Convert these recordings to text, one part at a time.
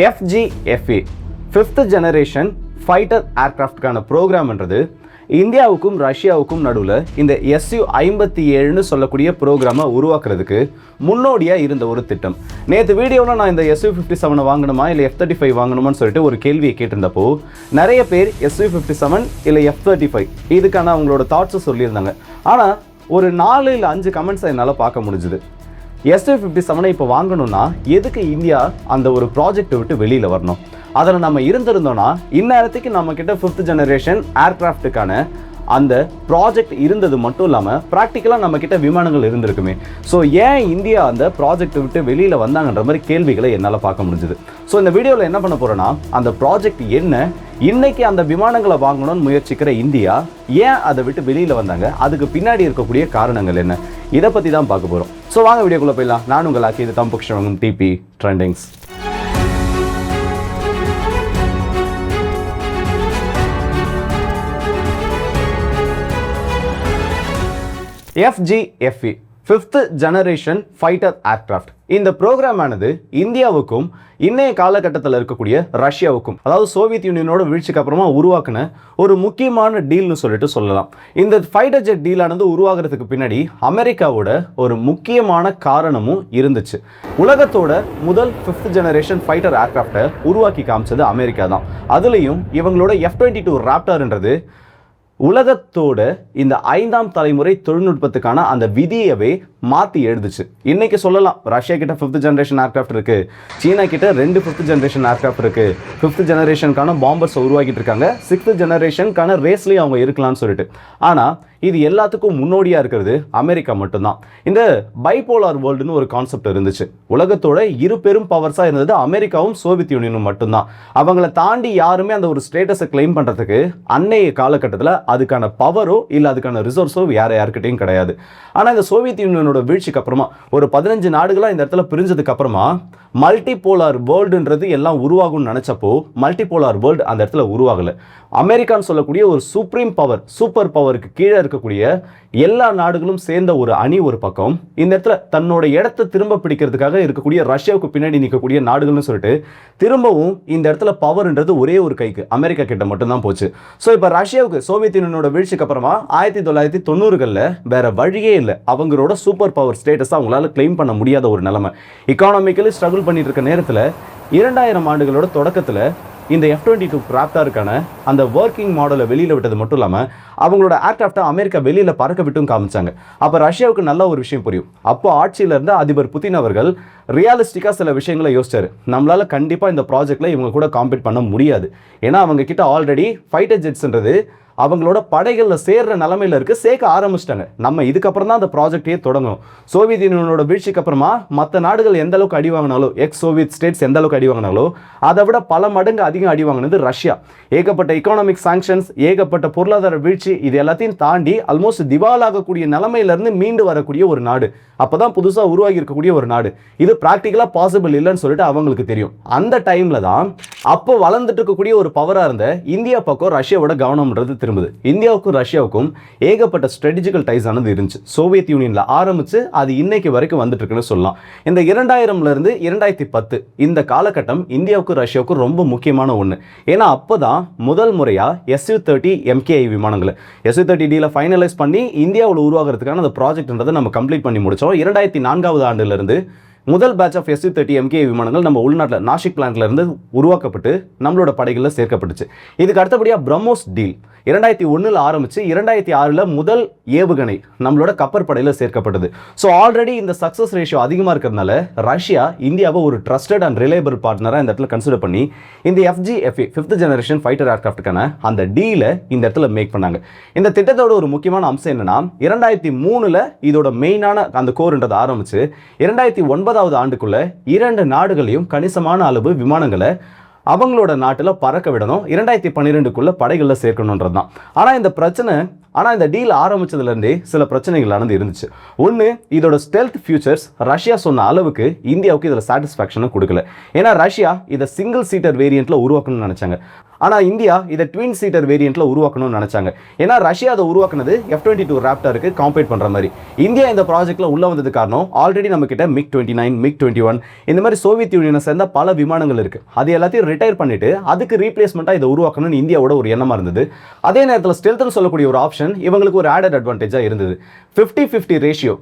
FGFA 5th generation fighter ஏர்கிராஃப்ட்கான ப்ரோக்ராம்ன்றது இந்தியாவுக்கும் ரஷ்யாவுக்கும் நடுவில் இந்த Su-57ன்னு சொல்லக்கூடிய ப்ரோக்ராமை உருவாக்குறதுக்கு முன்னோடியாக இருந்த ஒரு திட்டம். நேற்று வீடியோவில் நான் இந்த Su-57 வாங்கணுமா இல்லை F-35 வாங்கணுமான்னு சொல்லிட்டு ஒரு கேள்வியை கேட்டிருந்தப்போ நிறைய பேர் Su-57 இல்லை F-35 இதுக்கான அவங்களோட தாட்ஸை சொல்லியிருந்தாங்க. ஆனால் ஒரு 4 இல்லை 5 கமெண்ட்ஸை என்னால் பார்க்க முடிஞ்சுது. Su-57 இப்போ வாங்கணும்னா எதுக்கு இந்தியா அந்த ஒரு ப்ராஜெக்டை விட்டு வெளியில் வரணும்? அதில் நம்ம இருந்திருந்தோம்னா இந்நேரத்துக்கு நம்மக்கிட்ட 5th ஜெனரேஷன் ஏர்கிராஃப்ட்டுக்கான அந்த ப்ராஜெக்ட் இருந்தது மட்டும் இல்லாமல் ப்ராக்டிக்கலாக நம்மக்கிட்ட விமானங்கள் இருந்திருக்குமே. ஸோ ஏன் இந்தியா அந்த ப்ராஜெக்டை விட்டு வெளியில் வந்தாங்கன்ற மாதிரி கேள்விகளை என்னால் பார்க்க முடிஞ்சுது. ஸோ இந்த வீடியோவில் என்ன பண்ண போகிறோன்னா அந்த ப்ராஜெக்ட் என்ன, இன்னைக்கு அந்த விமானங்களை வாங்கணும்னு முயற்சிக்கிற இந்தியா ஏன் அதை விட்டு வெளியில் வந்தாங்க, அதுக்கு பின்னாடி இருக்கக்கூடிய காரணங்கள் என்ன, இதை பற்றி தான் பார்க்க போகிறோம். ஸோ வாங்க வீடியோக்குள்ளே போயிடலாம். நான் உங்கள் ஆக்கி இது தம்புக்ஷவங்கும் DP trendings. FGFA 5th generation fighter aircraft இந்த ப்ரோக்ராம் ஆனது இந்தியாவுக்கும் இன்னைய காலகட்டத்தில் இருக்கக்கூடிய ரஷ்யாவுக்கும், அதாவது சோவியத் யூனியனோட வீழ்ச்சிக்கு அப்புறமா உருவாக்கின ஒரு முக்கியமான டீல்னு சொல்லிட்டு சொல்லலாம். இந்த ஃபைட்டர் ஜெட் டீலானது உருவாகிறதுக்கு பின்னாடி அமெரிக்காவோட ஒரு முக்கியமான காரணமும் இருந்துச்சு. உலகத்தோட முதல் 5th ஜெனரேஷன் ஃபைட்டர் ஏர்கிராஃப்டை உருவாக்கி காமிச்சது அமெரிக்கா தான். அதுலேயும் இவங்களோட F-22 ராப்டார்ன்றது உலகத்தோட இந்த 5ஆம் தலைமுறை தொழில்நுட்பத்துக்கான அந்த விதியவே மாற்றி எழுதுச்சு. இன்னைக்கு சொல்லலாம் ரஷ்யா கிட்ட 5th ஜெனரேஷன் ஏர்கிராஃப்ட் இருக்கு, சீனா கிட்ட 2 5th ஜெனரேஷன் ஏர்கிராஃப்ட் இருக்கு, 5th ஜெனரேஷனுக்கான பாம்பர்ஸ் உருவாக்கிட்டு இருக்காங்க, 6th ஜெனரேஷனுக்கான ரேஸ்லேயும் அவங்க இருக்கலாம்னு சொல்லிட்டு. ஆனால் இது எல்லாத்துக்கும் முன்னோடியாக இருக்கிறது அமெரிக்கா மட்டும்தான். இந்த பைபோலார் வேர்ல்டுன்னு ஒரு கான்செப்ட் இருந்துச்சு. உலகத்தோட இரு பெரும் பவர்ஸாக இருந்தது அமெரிக்காவும் சோவியத் யூனியனும் மட்டும்தான். அவங்கள தாண்டி யாருமே அந்த ஒரு ஸ்டேட்டஸை கிளைம் பண்ணுறதுக்கு அன்னைய காலகட்டத்தில் அதுக்கான பவரோ இல்லை அதுக்கான ரிசோர்ஸோ யார்கிட்டையும் கிடையாது. ஆனால் இந்த சோவியத் யூனியனோட வீழ்ச்சிக்கு அப்புறமா ஒரு 15 நாடுகளாக இந்த இடத்துல பிரிஞ்சதுக்கு அப்புறமா மல்டிபோலார் வேர்ல்டுன்றது எல்லாம் உருவாகும்னு நினச்சப்போ மல்டிபோலார் வேர்ல்டு அந்த இடத்துல உருவாகலை. அமெரிக்கான்னு சொல்லக்கூடிய ஒரு சுப்ரீம் பவர், சூப்பர் பவருக்கு கீழே இருக்கக்கூடிய எல்லா நாடுகளும் சேர்ந்த ஒரு அணி ஒரு பக்கம், இந்த இடத்துல தன்னோட இடத்தை திரும்ப பிடிக்கிறதுக்காக இருக்கக்கூடிய ரஷ்யாவுக்கு பின்னாடி நிற்கக்கூடிய நாடுகள்னு சொல்லிட்டு திரும்பவும் இந்த இடத்துல பவர்ன்றது ஒரே ஒரு கைக்கு அமெரிக்கா கிட்ட மட்டும்தான் போச்சு. ஸோ இப்போ ரஷ்யாவுக்கு சோவியத் யூனியனோட வீழ்ச்சிக்கு அப்புறமா 1990களில் வேற வழியே இல்லை, அவங்களோட சூப்பர் பவர் ஸ்டேட்டஸை அவங்களால கிளைம் பண்ண முடியாத ஒரு நிலைமை. எக்கானாமிக்கலி ஸ்ட்ரகிள் பண்ணிட்டு இருக்க நேரத்தில் 2000 ஆண்டுகளோட தொடக்கத்தில் இந்த F-22 ராப்டாருக்கான அந்த ஒர்க்கிங் மாடலை வெளியில் விட்டது மட்டும் இல்லாமல் அவங்களோட ஏர்கிராஃப்டை அமெரிக்கா வெளியில் பறக்க விட்டும் காமிச்சாங்க. அப்போ ரஷ்யாவுக்கு நல்ல ஒரு விஷயம் புரியும். அப்போ ஆட்சியில் இருந்த அதிபர் புதின் அவர்கள் ரியலிஸ்டிக்காக சில விஷயங்களை யோசிச்சாரு. நம்மளால் கண்டிப்பாக இந்த ப்ராஜெக்டில் இவங்க கூட காம்பீட் பண்ண முடியாது. ஏன்னா அவங்க கிட்ட ஆல்ரெடி ஃபைட்டர் ஜெட்ஸ்ன்றது அவங்களோட படைகளில் சேர்ற நிலைமையில் இருக்குது, சேர்க்க ஆரம்பிச்சிட்டாங்க. நம்ம இதுக்கப்புறம் தான் அந்த ப்ராஜெக்டே தொடங்கும். சோவியத் யூனியனோட வீழ்ச்சிக்கு அப்புறமா மற்ற நாடுகள் எந்த அளவுக்கு அடி வாங்கினாலோ, எக்ஸ் சோவியத் ஸ்டேட்ஸ் எந்த அளவுக்கு அடி வாங்கினாலோ அதை விட பல மடங்கு அதிகம் அடி வாங்கினது ரஷ்யா. ஏகப்பட்ட எக்கானாமிக் சாங்ஷன்ஸ், ஏகப்பட்ட பொருளாதார வீழ்ச்சி, இது எல்லாத்தையும் தாண்டி ஆல்மோஸ்ட் திவாலாகக்கூடிய நிலைமையிலிருந்து மீண்டு வரக்கூடிய ஒரு நாடு, அப்போதான் புதுசாக உருவாகி இருக்கக்கூடிய ஒரு நாடு. இது ப்ராக்டிக்கலாக பாசிபிள் இல்லைன்னு சொல்லிட்டு அவங்களுக்கு தெரியும். அந்த டைமில் தான் அப்போ வளர்ந்துட்டு இருக்கக்கூடிய ஒரு பவராக இருந்த இந்தியா பக்கம் ரஷ்யாவோட கவனம்ன்றது திரும்புது. இந்தியாவுக்கும் ரஷ்யாவுக்கும் ஏகப்பட்ட ஸ்ட்ராட்டஜிக்கல் டைஸ் ஆனது இருந்துச்சு. சோவியத் யூனியனில் ஆரம்பித்து அது இன்னைக்கு வரைக்கும் வந்துட்டு இருக்குன்னு சொல்லலாம். இந்த 2000லேருந்து 2010 இந்த காலகட்டம் இந்தியாவுக்கும் ரஷ்யாவுக்கும் ரொம்ப முக்கியமான ஒன்று. ஏன்னா அப்போ தான் முதல் முறையாக Su-30 MKI விமானங்களை Su-30Dயில் ஃபைனலைஸ் பண்ணி இந்தியாவில் உருவாகிறதுக்கான அந்த ப்ராஜெக்ட்ன்றதை நம்ம கம்ப்ளீட் பண்ணி முடித்தோம். 2004 ஆண்டிலிருந்து முதல் பேட்ச் ஆஃப் Su-30 MKI விமானங்கள் நம்ம உள்நாட்டில் நாசிக் பிளான்ட்ல இருந்து உருவாக்கப்பட்டு நம்மளோட படைகளில் சேர்க்கப்பட்டுச்சு. இதுக்கு அடுத்தபடியாக பிரம்மோஸ் டீல் 2001 ஆரம்பித்து 2006 முதல் ஏவுகணை நம்மளோட கப்பற்படையில் சேர்க்கப்பட்டது. ஸோ ஆல்ரெடி இந்த சக்ஸஸ் ரேஷியோ அதிகமாக இருக்கிறதுனால ரஷ்யா இந்தியாவை ஒரு ட்ரஸ்டட் அண்ட் ரிலையபிள் பார்ட்னராக இந்த இடத்துல கன்சிடர் பண்ணி இந்த FGFA 5th ஜெனரேஷன் ஃபைட்டர் ஏர்கிராஃப்ட்டுக்கான அந்த டீலை இந்த இடத்துல மேக் பண்ணாங்க. இந்த திட்டத்தோட ஒரு முக்கியமான அம்சம் என்னன்னா 2003 இதோட மெயினான அந்த கோர்ன்றதை ஆரம்பித்து 2009 ஆண்டுக்குள்ள 2 நாடுகளையும் கணிசமான அளவு விமானங்களை அவங்களோட நாட்டில் பறக்க விடணும், 2012க்குள்ள படைகளில் சேர்க்கணுன்றது தான். ஆனால் இந்த டீல் ஆரம்பிச்சதுலேருந்தே சில பிரச்சனைகளானது இருந்துச்சு. ஒன்று, இதோட ஸ்டெல்த் ஃபியூச்சர்ஸ் ரஷ்யா சொன்ன அளவுக்கு இந்தியாவுக்கு இதில் சாட்டிஸ்ஃபேக்ஷனும் கொடுக்கல. ஏன்னா ரஷ்யா இதை சிங்கிள் சீட்டர் வேரியண்ட்டில் உருவாக்கணும்னு நினச்சாங்க. ஆனால் இந்தியா இதை ட்வின் சீட்டர் வேரியண்ட்டில் உருவாக்கணும்னு நினச்சாங்க. ஏன்னா ரஷ்யா அதை உருவாக்குனது F-22 ராப்டருக்கு காம்பேட் பண்ணுற மாதிரி. இந்தியா இந்த ப்ராஜெக்ட்டில் உள்ள வந்தது காரணம் ஆல்ரெடி நம்ம கிட்ட MiG-29, MiG-21 இந்த மாதிரி சோவியத் யூனியனை சேர்ந்த பல விமானங்கள் இருக்குது. அது எல்லாத்தையும் ரிட்டையர் பண்ணிட்டு அதுக்கு ரீப்ளேஸ்மெண்ட்டாக இதை உருவாக்கணும்னு இந்தியாவோட ஒரு எண்ணமாக இருந்தது. அதே நேரத்தில் ஸ்டெல்த்னு சொல்லக்கூடிய ஒரு ஆப்ஷன் இவங்களுக்கு ஒரு ஆடட் அட்வான்டேஜாக இருந்தது. 50-50 ரேஷியோ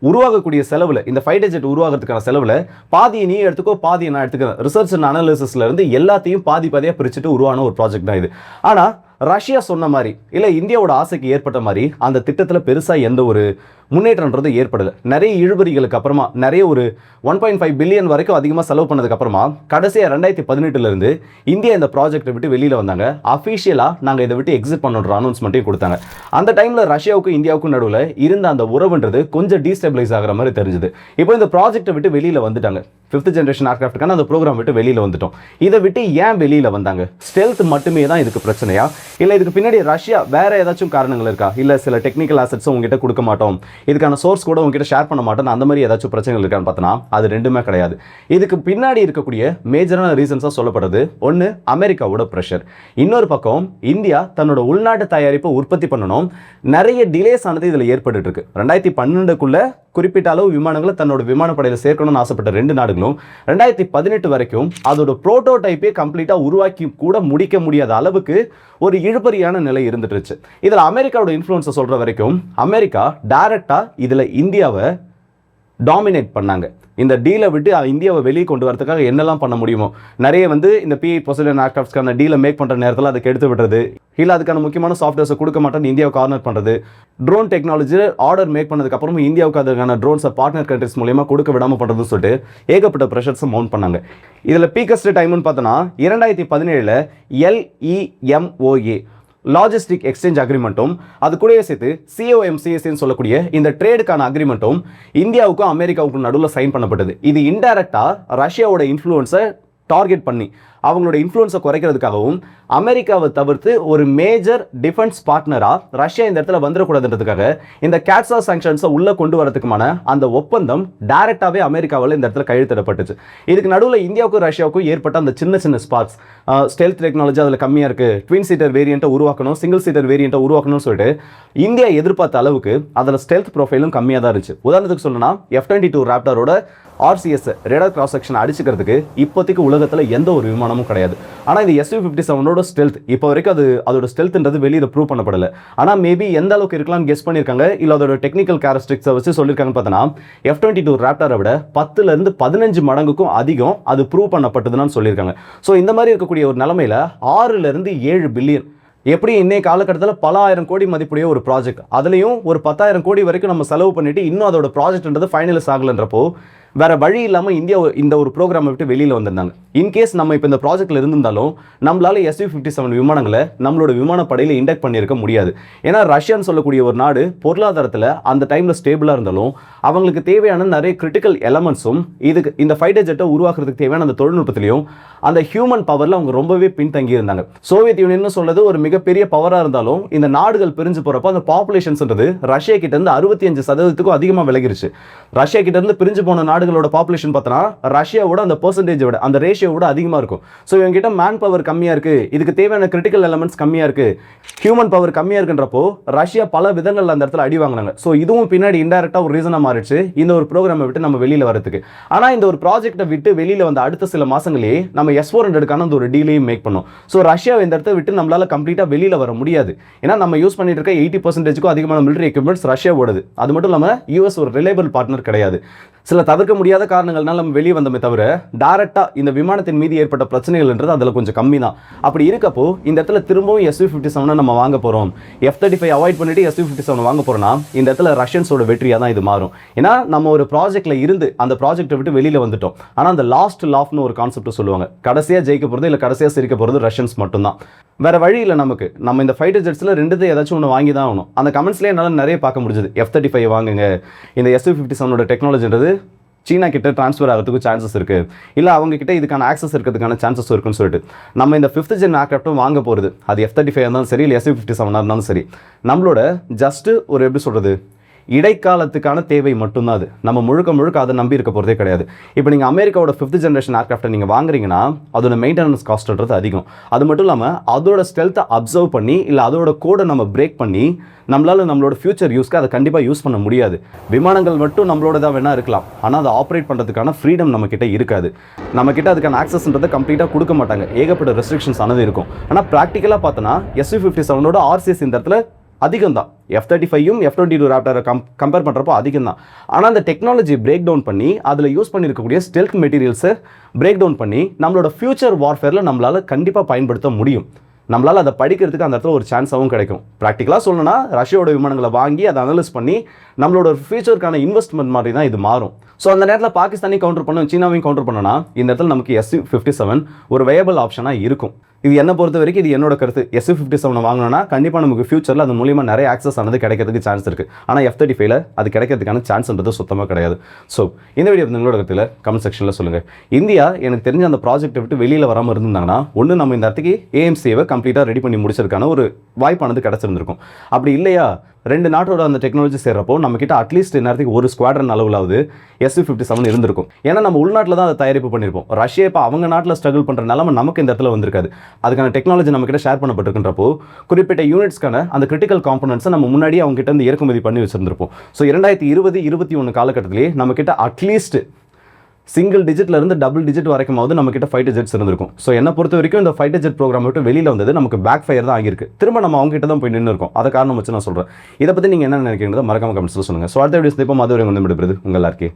உருவாகக்கூடிய செலவில், இந்த ஃபைட்டர் ஜெட் உருவாகிறதுக்கான செலவில் பாதியை நீ எடுத்துக்கோ, பாதியை நான் எடுத்துக்கிறேன். ரிசர்ச் அண்ட் அனாலிசிஸ்ல இருந்து எல்லாத்தையும் பாதியாக பிரிச்சுட்டு உருவான ஒரு ப்ராஜெக்ட் தான் இது. ஆனால் ரஷ்யா சொன்ன மாதிரி இல்லை இந்தியாவோட ஆசைக்கு ஏற்பட்ட மாதிரி அந்த திட்டத்தில் பெருசாக எந்த ஒரு முன்னேற்றம்ன்றது ஏற்படலை. நிறைய இழுபறிகளுக்கு அப்புறமா நிறைய ஒரு 1.5 பில்லியன் வரைக்கும் அதிகமாக செலவு பண்ணதுக்கு அப்புறமா கடைசியாக 2018 இந்தியா இந்த ப்ராஜெக்டை விட்டு வெளியில் வந்தாங்க. அஃபிஷியலாக நாங்கள் இதை விட்டு எக்ஸிட் பண்ணுற அனௌன்ஸ்மெண்ட்டையும் கொடுத்தாங்க. அந்த டைமில் ரஷ்யாவுக்கும் இந்தியாவுக்கும் நடுவில் இருந்த அந்த உறவுன்றது கொஞ்சம் டீஸ்டெபிளைஸ் ஆகிற மாதிரி தெரிஞ்சுது. இப்போ இந்த ப்ராஜெக்டை விட்டு வெளியில் வந்துட்டாங்க. 5th ஜெனரேஷன் ஏர்கிராஃப்ட்டுக்கான அந்த ப்ரோக்ராம் விட்டு வெளியில் வந்துட்டோம். இதை விட்டு ஏன் வெளியில் வந்தாங்க? ஸ்டெல்த் மட்டுமே தான் இதுக்கு பிரச்சனையா, இல்லை இதுக்கு பின்னாடி ரஷ்யா வேற ஏதாச்சும் காரணங்கள் இருக்கா, இல்லை சில டெக்னிக்கல் ஆசெட்ஸும் உங்ககிட்ட கொடுக்க மாட்டோம், இதுக்கான சோர்ஸ் கூட உங்ககிட்ட ஷேர் பண்ண மாட்டோம், அந்த மாதிரி ஏதாச்சும் பிரச்சனைகள் இருக்கான்னு பார்த்தோன்னா அது ரெண்டுமே கிடையாது. இதுக்கு பின்னாடி இருக்கக்கூடிய மேஜரான ரீசன்ஸாக சொல்லப்படுறது ஒன்று அமெரிக்காவோட ப்ரெஷர், இன்னொரு பக்கம் இந்தியா தன்னோட உள்நாட்டு தயாரிப்பை உற்பத்தி பண்ணணும். நிறைய டிலேஸ் ஆனது இதில் ஏற்பட்டு இருக்கு. 2012 குறிப்பிட்ட அளவு விமானங்களை தன்னோட விமானப்படையில் சேர்க்கணும்னு ஆசைப்பட்ட ரெண்டு நாடுகளும் 2018 வரைக்கும் அதோட புரோட்டோடைப்பே கம்ப்ளீட்டாக உருவாக்கி கூட முடிக்க முடியாத அளவுக்கு ஒரு இழுபறியான நிலை இருந்துட்டுருச்சு. இதில் அமெரிக்காவோட இன்ஃப்ளூயன்ஸை சொல்கிற வரைக்கும் அமெரிக்கா டைரக்டாக இதில் இந்தியாவை டாமினேட் பண்ணாங்க. இந்த டீலை விட்டு இந்தியாவை வெளியே கொண்டு வரதுக்காக என்னெல்லாம் பண்ண முடியுமோ நிறைய இந்த P-8 பொசிஷன் ஏர்கிராஃப்ட்ஸ்க்கான டீலை மேக் பண்ணுற நேரத்தில் அதுக்கு எடுத்து விடுறது, இல்லை அதுக்கான முக்கியமான சாஃப்ட்வேர்ஸை கொடுக்க மாட்டேன்னு இந்தியாவை கார்னர் பண்ணுறது, ட்ரோன் டெக்னாலஜி ஆர்டர் மேக் பண்ணதுக்கு அப்புறமா இந்தியாவுக்கு அதுக்கான ட்ரோன்ஸை பார்ட்னர் கண்ட்ரிஸ் மூலியமா கொடுக்க விடாமல் பண்ணுறதுன்னு சொல்லிட்டு ஏகப்பட்ட ப்ரெஷர்ஸை மவுண்ட் பண்ணாங்க. இதில் பீக்கஸ்ட் டைம்னு பார்த்தோன்னா 2017 LEMOA லாஜிஸ்டிக் எக்ஸ்சேஞ்ச் அக்ரிமெண்ட்டும் அது கூடவே சேர்த்து COMCS சொல்லக்கூடிய இந்த ட்ரேடுக்கான அக்ரிமெண்ட்டும் இந்தியாவுக்கும் அமெரிக்காவுக்கும் நடுவில் சைன் பண்ணப்பட்டது. இது இன்டைரக்டாக ரஷ்யாவோட இன்ஃப்ளூயன்ஸை டார்கெட் பண்ணி அவங்களோட இன்ஃப்ளூயன்ஸை குறைக்கிறதுக்காகவும் அமெரிக்காவை தவிர்த்து ஒரு மேஜர் டிஃபென்ஸ் பார்ட்னராக ரஷ்யா இந்த இடத்துல வந்துடக்கூடாதுன்றதுக்காக இந்த கேட்ஸா சாங்ஷன்ஸை உள்ளே கொண்டு வரதுக்குமான அந்த ஒப்பந்தம் டைரக்டாகவே அமெரிக்காவில் இந்த இடத்துல கையெழுத்திடப்பட்டுச்சு. இதுக்கு நடுவில் இந்தியாவுக்கும் ரஷ்யாவுக்கும் ஏற்பட்ட அந்த சின்ன சின்ன ஸ்பார்க்ஸ், ஸ்டெல்த் டெக்னாலஜி அதில் கம்மியாக இருக்குது, ட்வின் சீட்டர் வேரியண்ட்டை உருவாக்கணும், சிங்கிள் சீட்டர் வேரியண்ட்டை உருவாக்கணும்னு சொல்லிட்டு இந்தியா எதிர்பார்த்த அளவுக்கு அதில் ஸ்டெல்த் ப்ரொஃபைலும் கம்மியாக தான் இருந்துச்சு. உதாரணத்துக்கு சொல்லணும்னா F-22 ராப்டரோட RCS ரேடார் கிராஸ் செக்ஷன் அடிச்சுக்கிறதுக்கு இப்போதைக்கு உலகத்தில் எந்த ஒரு விமானமும் கிடையாது. ஆனால் இந்த Su-57 ஸ்டெல்த் இப்போ வரைக்கும் அதோட ஸ்டெல்த்ன்றது வெளியில் ப்ரூவ் பண்ணப்படலை. ஆனால் மேபி எந்த அளவுக்கு இருக்கலாம்னு கெஸ் பண்ணியிருக்காங்க, இல்லை அதோட டெக்னிக்கல் கேரக்டரிஸ்டிக்ஸை வச்சு சொல்லியிருக்காங்கன்னு பார்த்தோன்னா F-22 ராப்டரை விட 10 to 15 மடங்குக்கும் அதிகம் அது ப்ரூவ் பண்ணப்பட்டதுன்னு சொல்லியிருக்காங்க. ஸோ இந்த மாதிரி இருக்கக்கூடிய ஒரு நிலைமையில் 6 to 7 பில்லியன் எப்படி இன்னைய காலகட்டத்தில் பல ஆயிரம் கோடி மதிப்புடைய ஒரு ப்ராஜெக்ட், அதுலேயும் ஒரு 10,000 கோடி வரைக்கும் நம்ம செலவு பண்ணிட்டு இன்னும் அதோட ப்ராஜெக்ட்ன்றது ஃபைனலைஸ் ஆகலன்றப்போ வேற வழி இல்லாமல் இந்தியா இந்த ஒரு ப்ரோக்ராமை விட்டு வெளியில் வந்திருந்தாங்க. இன்கேஸ் நம்ம இப்போ இந்த ப்ராஜெக்டில் இருந்திருந்தாலும் நம்மளால Su-57 விமானங்களை நம்மளோட விமானப்படையில் இண்டக்ட் பண்ணியிருக்க முடியாது. ஏன்னா ரஷ்யான்னு சொல்லக்கூடிய ஒரு நாடு பொருளாதாரத்தில் அந்த டைமில் ஸ்டேபிளாக இருந்தாலும் அவங்களுக்கு தேவையான நிறைய கிரிட்டிக்கல் எலமெண்ட்ஸும் இதுக்கு இந்த ஃபைட்டர் ஜெட்டை உருவாக்குறதுக்கு தேவையான அந்த தொழில்நுட்பத்திலையும் அந்த ஹியூமன் பவரில் அவங்க ரொம்பவே பின்தங்கி இருந்தாங்க. சோவியத் யூனியன் சொல்றது ஒரு மிகப்பெரிய பவராக இருந்தாலும் இந்த நாடுகள் பிரிஞ்சு போகிறப்போ அந்த பாப்புலேஷன்ஸ்ன்றது ரஷ்யா கிட்ட இருந்து 65% அதிகமாக விலகிருச்சு. ரஷ்யா கிட்ட இருந்து பிரிஞ்சு போன நாடுகளோட பாப்புலேஷன் பார்த்தோன்னா ரஷ்யாவோட அந்த பெர்சன்டேஜ் விட அந்த ரேஷியோ விட அதிகமாக இருக்கும். ஸோ இவங்க கிட்ட மேன் பவர் கம்மியாக இருக்கு, இதுக்கு தேவையான கிரிட்டிக்கல் எலமெண்ட்ஸ் கம்மியாக இருக்கு, ஹியூமன் பவர் கம்மியாக இருக்குன்றப்போ ரஷ்யா பல விதங்கள் அந்த இடத்துல அடி வாங்கினாங்க. ஸோ இதுவும் பின்னாடி இன்டைரக்டா ஒரு ரீசனாக மாறிடுச்சு இந்த ஒரு ப்ரோக்ராமை விட்டு நம்ம வெளியில் வரதுக்கு. ஆனால் இந்த ஒரு ப்ராஜெக்டை விட்டு வெளியில் வந்த அடுத்த சில மாசங்களே நம்ம S-400க்கான அந்த ஒரு டீலையும் மேக் பண்ணோம். ஸோ ரஷ்யா இந்த இடத்த விட்டு நம்மளால கம்ப்ளீட்டாக வெளியில் வர முடியாது. ஏன்னா நம்ம யூஸ் பண்ணிட்டு இருக்க 80% அதிகமான மிலிட்டரி எக்யூப்மெண்ட்ஸ் ரஷ்யா ஓடுது. அது மட்டும் இல்லாமல் US ஒரு ரிலையபிள் பார்ட்னர் கிடையாது. சில தவிர்க்க முடியாத காரணங்கள்னால நம்ம வெளியே வந்தமே தவிர டைரக்டா இந்த விமானத்தின் மீது ஏற்பட்ட பிரச்சனைகள்ன்றது அதில் கொஞ்சம் கம்மி தான். அப்படி இருக்கப்போ இந்த இடத்துல திரும்பவும் Su-57 நம்ம வாங்க போறோம், F-35 அவாய்ட் பண்ணிட்டு Su-57 வாங்க போறோம்னா இந்த இடத்துல ரஷ்யன்ஸோட வெற்றியாக தான் இது மாறும். ஏன்னா நம்ம ஒரு ப்ராஜெக்ட்ல இருந்து அந்த ப்ராஜெக்டை விட்டு வெளியில வந்துட்டோம். ஆனால் அந்த லாஸ்ட் லாஃப்னு ஒரு கான்செப்ட் சொல்லுவாங்க, கடைசியா ஜெயிக்க போறது இல்லை கடைசியா சிரிக்க போறது ரஷ்யன்ஸ் மட்டும்தான். வேற வழி இல்லை நமக்கு. நம்ம இந்த ஃபைட்டர் ஜெட்ஸ்ல ரெண்டுத்தை ஏதாச்சும் ஒன்று வாங்கி தான் ஆகணும். அந்த கமெண்ட்ஸ்லேயே என்னால் நிறைய பார்க்க முடிஞ்சது. F-35 வாங்குங்க, இந்த Su-57 டெக்னாலஜின்றது சீனா கிட்ட ட்ரான்ஸ்ஃபர் ஆகிறதுக்கு சான்சஸ் இருக்கு, இல்லை அவங்க கிட்ட இதுக்கான ஆக்சஸ் இருக்கிறதுக்கான சான்சஸ் இருக்குன்னு சொல்லிட்டு நம்ம இந்த 5th ஜென் ஏர்கிராஃப்டும் வாங்க போகிறது. அது F-35 இருந்தாலும் சரி, இல்லை Su-57 இருந்தாலும் சரி, நம்மளோட ஜஸ்ட் ஒரு எப்படி சொல்றது இடைக்காலத்துக்கான தேவை மட்டும்தான் அது. நம்ம முழுக்க அதை நம்பி இருக்க போகிறதே கிடையாது. இப்போ நீங்கள் அமெரிக்காவோட 5th ஜெனரேஷன் ஏர்கிராஃப்டை நீங்கள் வாங்குறீங்கன்னா அதோட மெயின்டெனன்ஸ் காஸ்ட்ன்றது அதிகம். அது மட்டும் இல்லாமல் அதோட ஸ்டெல்த்தை அப்சர்வ் பண்ணி இல்லை அதோட கோடை நம்ம பிரேக் பண்ணி நம்மளோட ஃபியூச்சர் யூஸ்க்கு அதை கண்டிப்பாக யூஸ் பண்ண முடியாது. விமானங்கள் மட்டும் நம்மளோட தான் வேணா இருக்கலாம், ஆனால் அதை ஆப்ரேட் பண்ணுறதுக்கான ஃப்ரீடம் நம்மக்கிட்ட இருக்காது. நம்மக்கிட்ட அதுக்கான ஆக்சஸ்ன்றதை கம்ப்ளீட்டாக கொடுக்க மாட்டாங்க. ஏகப்பட்ட ரெஸ்ட்ரிக்ஷன்ஸ் ஆனது இருக்கும். ஆனால் ப்ராக்டிக்கலாக பார்த்தோன்னா Su-57ஓட RCS இந்த இடத்துல அதிகம் தான். F-35யும் F-22 ராப்டரை கம்பேர் பண்ணுறப்போ அதிகம் தான். ஆனால் அந்த டெக்னாலஜி பிரேக் டவுன் பண்ணி அதில் யூஸ் பண்ணியிருக்கக்கூடிய ஸ்டெல்த் மெட்டீரியல்ஸை பிரேக் டவுன் பண்ணி நம்மளோட ஃபியூச்சர் வார்ஃபேரில் நம்மளால் கண்டிப்பாக பயன்படுத்த முடியும். நம்மளால் அதை படிக்கிறதுக்கு அந்த இடத்துல ஒரு சான்ஸாகவும் கிடைக்கும். ப்ராக்டிக்கலாக சொல்லணும்னா ரஷ்யாவோட விமானங்களை வாங்கி அதை அனலைஸ் பண்ணி நம்மளோட ஃபியூச்சருக்கான இன்வெஸ்ட்மெண்ட் மாதிரி தான் இது மாறும். ஸோ அந்த நேரத்தில் பாகிஸ்தானையும் கவுண்டர் பண்ணணும், சீனாவையும் கவுண்டர் பண்ணனா இந்த இடத்துல நமக்கு Su-57 ஒரு வயபிள் ஆப்ஷனாக இருக்கும். இது என்ன பொறுத்த வரைக்கும் இது என்னோட கருத்து. Su-57 வாங்கினோன்னா கண்டிப்பாக நமக்கு ஃபியூச்சரில் அது மூலியமாக நிறைய ஆக்சஸ் ஆனது கிடைக்கிறதுக்கு சான்ஸ் இருக்குது. ஆனால் F-35ல அது கிடைக்கிறதுக்கான சான்ஸ்ன்றது சுத்தமாக கிடையாது. ஸோ இந்த வீடியோ உங்களோட கருத்தில் கமெண்ட் செக்ஷனில் சொல்லுங்கள். இந்தியா எனக்கு தெரிஞ்ச அந்த ப்ராஜெக்ட்டை விட்டு வெளியில் வராமல் இருந்தாங்கன்னா ஒன்று நம்ம இந்த இடத்துக்கு AMCவை கம்ப்ளீட்டாக ரெடி பண்ணி முடிச்சிருக்கான ஒரு வாய்ப்பானது கிடச்சிருந்திருக்கும். அப்படி இல்லையா 2 நாட்டோட அந்த டெக்னாலஜி சேர்றப்போ நம்மக்கிட்ட அட்லீஸ்ட் நேரத்துக்கு ஒரு ஸ்குவாட்ரன் அளவுலாவது Su-57 இருந்திருக்கும். ஏன்னா நம்ம உள்நாட்டில் தான் அதை தயாரிப்பு பண்ணியிருப்போம். ரஷ்யா இப்போ அவங்க நாட்டில் ஸ்ட்ரகிள் பண்ணுற நிலமை நமக்கு இந்த இடத்துல வந்திருக்காது. அதுக்கான டெக்னாலஜி நம்மக்கிட்ட ஷேர் பண்ணப்பட்டிருக்கின்றப்போ குறிப்பிட்ட யூனிட்ஸ்க்கான அந்த கிரிட்டிக்கல் காம்பனன்ட்ஸை நம்ம முன்னாடியே அவங்க கிட்ட இருந்து இறக்குமதி பண்ணி வச்சிருந்திருப்போம். ஸோ 2020-21 காலகட்டத்திலேயே நம்மக்கிட்ட அட்லீஸ்ட் சிங்கிள் டிஜிட்ல இருந்து டபுள் டிஜிட் வரைக்குமாவது நம்ம கிட்ட ஃபைட்டர் ஜெட்ஸ் இருந்திருக்கும். ஸோ என்ன பொறுத்த வரைக்கும் இந்த ஃபைட்டர் ஜெட் ப்ரோக்ராம் விட்டு வெளியில் வந்தது நமக்கு பேக் ஃபயர் தான் ஆகிருக்கு. திரும்ப நம்ம அவங்க கிட்ட தான் போய் நின்று இருக்கோம். அதை காரணம் வச்சு நான் சொல்கிறேன். இதை பற்றி நீங்கள் என்ன நினைக்கிறீங்க மறக்காம கமெண்ட்ஸில் சொல்லுங்கள். ஸோ அடுத்த வீடியோஸ் இப்போ மதுரை வந்து விடுறது உங்கள் எல்லாருக்கே.